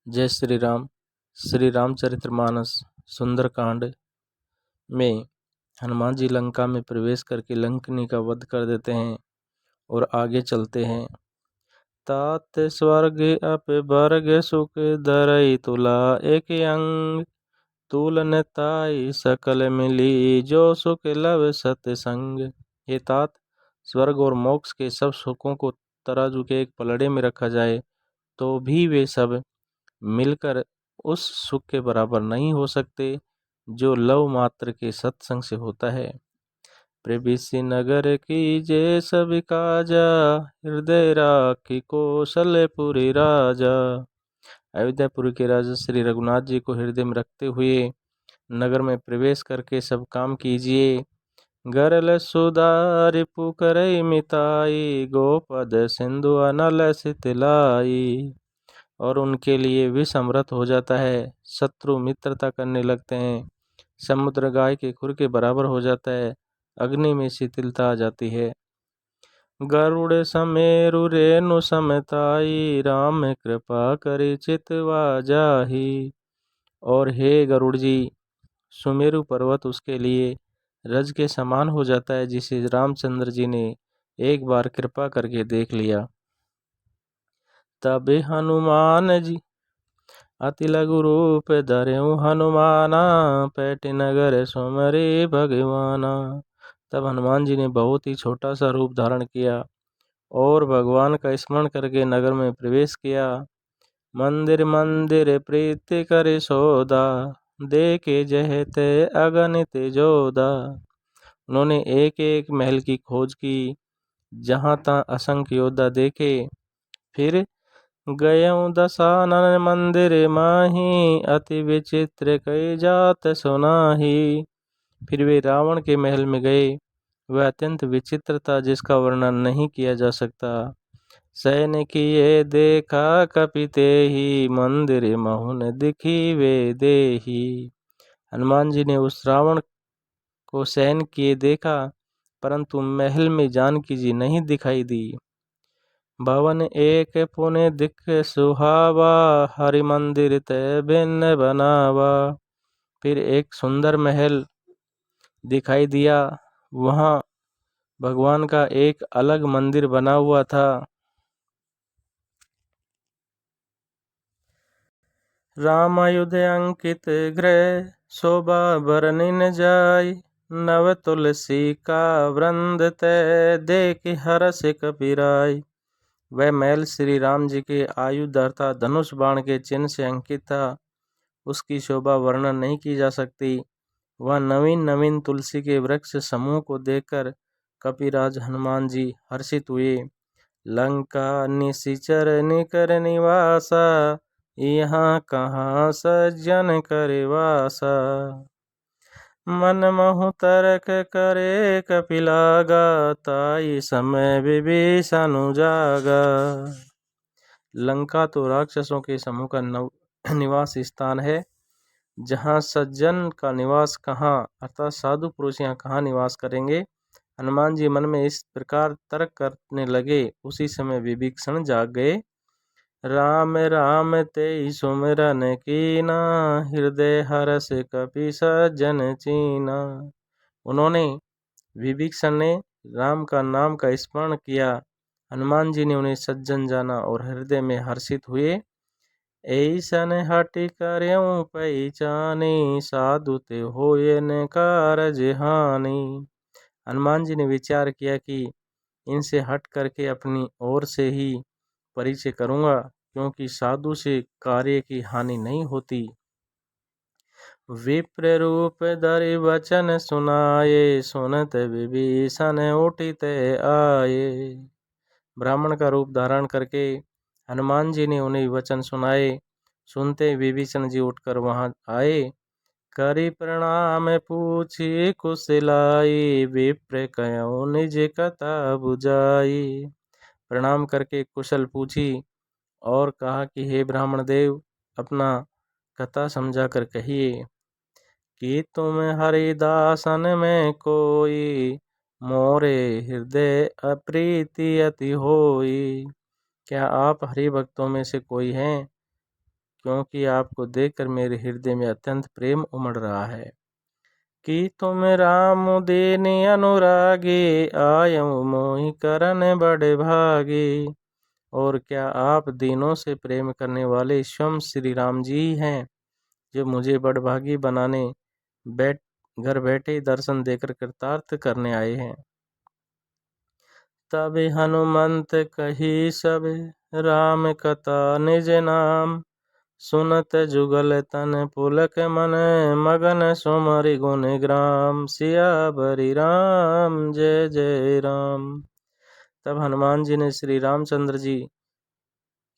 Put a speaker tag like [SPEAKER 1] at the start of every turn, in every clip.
[SPEAKER 1] जय श्री राम। श्री रामचरितमानस सुंदरकांड में हनुमान जी लंका में प्रवेश करके लंकनी का वध कर देते हैं और आगे चलते हैं। तात स्वर्ग अप वर्ग सुख धरई तुला एक अंग तुलन ताई सकल मिली जो सुख लव सतसंग। हे तात, स्वर्ग और मोक्ष के सब सुखों को तराजू के एक पलड़े में रखा जाए तो भी वे सब मिलकर उस सुख के बराबर नहीं हो सकते जो लव मात्र के सत्संग से होता है। प्रविशि नगर की जय सब काजा हृदय राखी कौशलपुरी राजा। अयोध्यापुरी के राजा श्री रघुनाथ जी को हृदय में रखते हुए नगर में प्रवेश करके सब काम कीजिए। गरल सुधारि पुकरई मिताई गोपद सिंधु अनल सितलाई। और उनके लिए विष अमृत हो जाता है, शत्रु मित्रता करने लगते हैं, समुद्र गाय के खुर के बराबर हो जाता है, अग्नि में शिथिलता आ जाती है। गरुड़ समेरु रेणु समताई राम कृपा करि चितवा जाही। और हे गरुड़ जी, सुमेरु पर्वत उसके लिए रज के समान हो जाता है जिसे रामचंद्र जी ने एक बार कृपा करके देख लिया। तब हनुमान जी अति लघु रूप धर्यु हनुमाना पैटि नगर सुमरे भगवाना। तब हनुमान जी ने बहुत ही छोटा सा रूप धारण किया और भगवान का स्मरण करके नगर में प्रवेश किया। मंदिर मंदिर प्रीति कर सौदा देखे जहते अगणित जोधा। उन्होंने एक एक महल की खोज की, जहाँ तहाँ असंख्य योद्धा देखे। फिर गयऊँ दशानन मंदिर माही अति विचित्र कई जात सुनाही। फिर वे रावण के महल में गए। वह अत्यंत विचित्र था जिसका वर्णन नहीं किया जा सकता। सैन किए देखा कपिते ही मंदिर महुन दिखी वे देही। हनुमान जी ने उस रावण को सैन किए देखा, परंतु महल में जानकी जी नहीं दिखाई दी। भवन एक पुण्य दिख सुहावा हरि मंदिर तय भिन्न बनावा। फिर एक सुंदर महल दिखाई दिया, वहाँ भगवान का एक अलग मंदिर बना हुआ था। रामायुध अंकित गृह शोभा बरनिन जाय नव तुलसी का वृंद तय देख हरस कपिराय। वह महल श्री राम जी के आयुध अर्थात धनुष बाण के चिन्ह से अंकित था। उसकी शोभा वर्णन नहीं की जा सकती। वह नवीन नवीन तुलसी के वृक्ष समूह को देखकर कपिराज हनुमान जी हर्षित हुए। लंका निशिचर निकर निवासा यहाँ कहाँ सज्जन करे वासा। मन महु तरक करे कपिलागा ताई समय विभीषण जागा। लंका तो राक्षसों के समूह का निवास स्थान है, जहाँ सज्जन का निवास कहाँ अर्थात साधु पुरुष यहाँ कहाँ निवास करेंगे। हनुमान जी मन में इस प्रकार तर्क करने लगे, उसी समय विभीषण जाग गए। राम राम ते सुमिरन कीना हृदय हरस कपि सज्जन चीना। उन्होंने विभीषण ने राम का नाम का स्मरण किया। हनुमान जी ने उन्हें सज्जन जाना और हृदय में हर्षित हुए। ऐसन हटि कर्यों पहचानी साधु ते होय न कारज हानि। हनुमान जी ने विचार किया कि इनसे हट करके अपनी ओर से ही परिचय करूंगा, क्योंकि साधु से कार्य की हानि नहीं होती। विप्र रूप धरि वचन सुनाए सुनत विभीषण उठित आए। ब्राह्मण का रूप धारण करके हनुमान जी ने उन्हें वचन सुनाए। सुनते विभीषण जी उठकर वहां आए। करि प्रणाम पूछी कुशलाई विप्र कयो निज कथा बुझाई। प्रणाम करके कुशल पूछी और कहा कि हे ब्राह्मण देव, अपना कथा समझा कर कहिए कि तुम हरिदासन में कोई मोरे हृदय अप्रीति अति होई। क्या आप हरि भक्तों में से कोई हैं क्योंकि आपको देखकर मेरे हृदय में अत्यंत प्रेम उमड़ रहा है। कि तुम राम दीनी अनुरागी, आयऊ मोहि करन बड़े भागी। और क्या आप दीनों से प्रेम करने वाले स्वयं श्री राम जी हैं, जो मुझे बड़भागी बनाने घर बैठे दर्शन देकर कृतार्थ करने आए हैं। तब हनुमंत कही सब, राम कथा निज नाम। सुनत जुगल तन पुलक मन, मगन सुमरि गुण ग्राम। सियावरि राम जय जय राम। तब हनुमान जी ने श्री रामचंद्र जी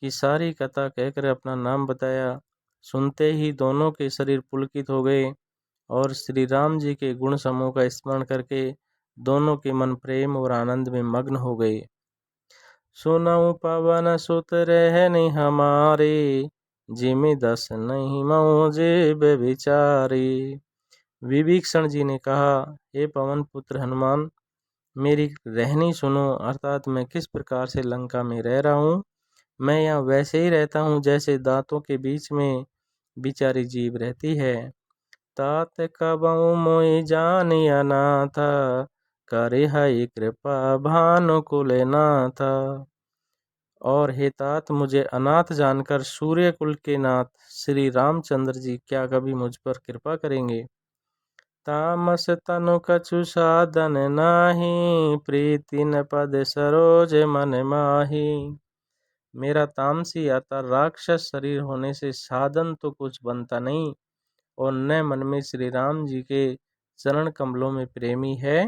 [SPEAKER 1] की सारी कथा कहकर अपना नाम बताया। सुनते ही दोनों के शरीर पुलकित हो गए और श्री राम जी के गुण समूह का स्मरण करके दोनों के मन प्रेम और आनंद में मग्न हो गए। सुनऊ पवन सुत रहनि हमारे, जिमि दस नहीं मऊ जीव विचारी। विभीषण जी ने कहा, हे पवन पुत्र हनुमान, मेरी रहनी सुनो, अर्थात मैं किस प्रकार से लंका में रह रहा हूँ। मैं यहाँ वैसे ही रहता हूँ जैसे दांतों के बीच में बिचारी जीव रहती है। तात कबऊ मोहि जानिया नाथ, करे हई कृपा भानुकुल नाथ। और हे तात, मुझे अनाथ जानकर सूर्य कुल के नाथ श्री रामचंद्र जी क्या कभी मुझ पर कृपा करेंगे। तामस तनु कछु साधन नाही, प्रीति न पद सरोज मन माही। मेरा तामसी आता राक्षस शरीर होने से साधन तो कुछ बनता नहीं, और न मन में श्री राम जी के चरण कमलों में प्रेमी है।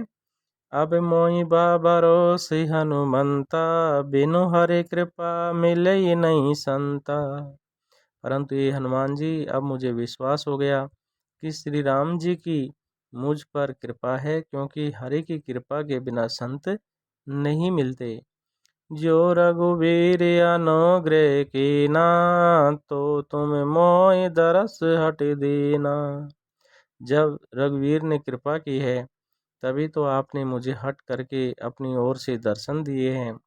[SPEAKER 1] अब मोहि भरोसे हनुमंता, बिनु हरि कृपा मिले नहीं संता। परंतु ये हनुमान जी, अब मुझे विश्वास हो गया कि श्री राम जी की मुझ पर कृपा है, क्योंकि हरि की कृपा के बिना संत नहीं मिलते। जो रघुवीर अनुग्रह कीना, तो तुम मोहि दरस हट दीना। जब रघुवीर ने कृपा की है, तभी तो आपने मुझे हट करके अपनी ओर से दर्शन दिए हैं।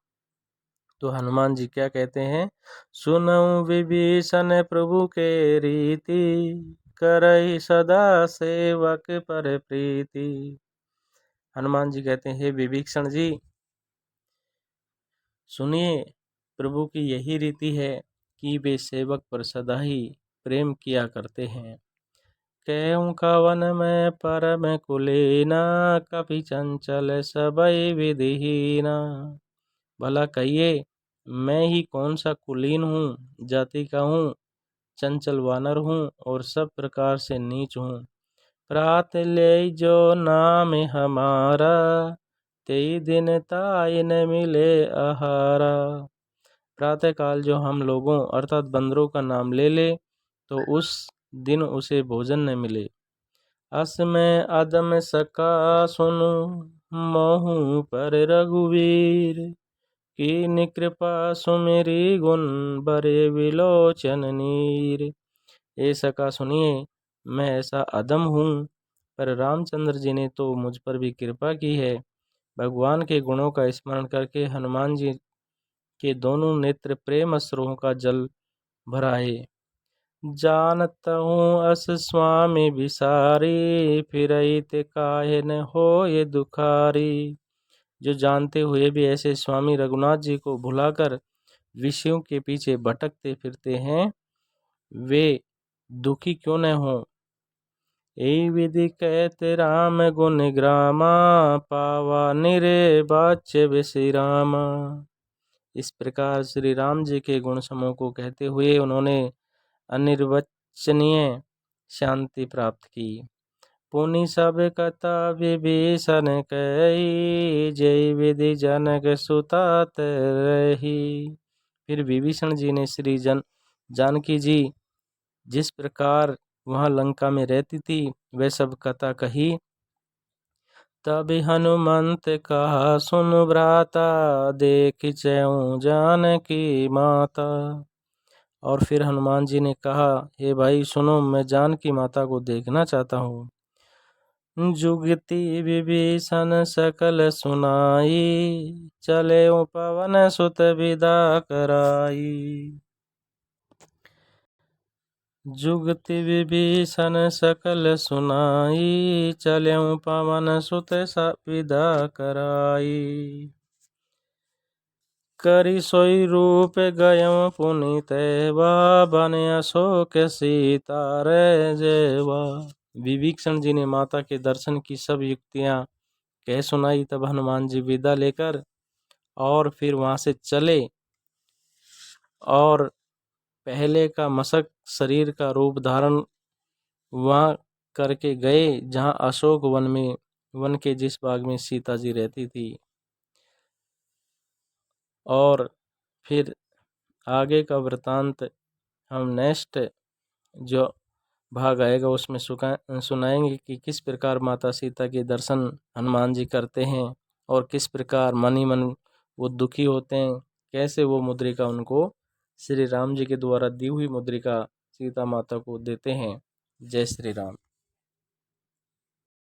[SPEAKER 1] तो हनुमान जी क्या कहते हैं, सुनऊ विभीषण प्रभु के रीति, करई सदा सेवक पर प्रीति। हनुमान जी कहते हैं, हे विभीषण जी, सुनिए, प्रभु की यही रीति है कि वे सेवक पर सदा ही प्रेम किया करते हैं। कहूँ कवन में परम कुलीना, कपि चंचल सबई विधिहीना। भला कहिए, मैं ही कौन सा कुलीन हूँ, जाति का हूँ, चंचल वानर हूँ और सब प्रकार से नीच हूँ। प्रात ले जो नाम हमारा, तेई दिन ताई न मिले आहारा। प्रातः काल जो हम लोगों अर्थात बंदरों का नाम ले ले, तो उस दिन उसे भोजन न मिले। अस में अदम सका सुनु, मोहू पर रघुवीर। कीन कृपा सुमेरी गुण, बरे विलोचन नीर। ए सका सुनिए, मैं ऐसा अदम हूँ, पर रामचंद्र जी ने तो मुझ पर भी कृपा की है। भगवान के गुणों का स्मरण करके हनुमान जी के दोनों नेत्र प्रेम अश्रुओं का जल भराए। जानत हूँ अस स्वामी विसारी, फिरई ते काहे न होए दुखारी। जो जानते हुए भी ऐसे स्वामी रघुनाथ जी को भुलाकर विषयों के पीछे भटकते फिरते हैं, वे दुखी क्यों न हो। ए विधि कहते राम गुण ग्रामा, पावा निरे बाच्य विश्रामा। इस प्रकार श्री राम जी के गुण समूह को कहते हुए उन्होंने अनिर्वचनीय शांति प्राप्त की। पुनि सब कथा विभीषण कही, जय विधि जनक सुतात रही। फिर विभीषण जी ने श्री जानकी जी जिस प्रकार वहाँ लंका में रहती थी, वह सब कथा कही। तब हनुमंत कहा, सुन भ्राता, देख चहु जानकी माता। और फिर हनुमान जी ने कहा, हे भाई सुनो, मैं जानकी माता को देखना चाहता हूँ। जुगति विभीषण सकल सुनाई, चले पवन सुत विदा कराई। जुगति विभीषण सकल सुनाई, चल्यों पवन सुत विदा कराई। करि सोई रूप गयों पुनि तैवा, बन अशोक सीता रे जेवा। विभीषण जी ने माता के दर्शन की सब युक्तियां कह सुनाई। तब हनुमान जी विदा लेकर और फिर वहां से चले और पहले का मशक शरीर का रूप धारण वहां करके गए जहां अशोक वन के जिस बाग में सीता जी रहती थी। और फिर आगे का वृतांत हम नेक्स्ट जो भाग आएगा उसमें सुनाएंगे कि किस प्रकार माता सीता के दर्शन हनुमान जी करते हैं और किस प्रकार मन ही मन वो दुखी होते हैं, कैसे वो मुद्रिका उनको श्री राम जी के द्वारा दी हुई मुद्रिका सीता माता को देते हैं। जय श्री राम।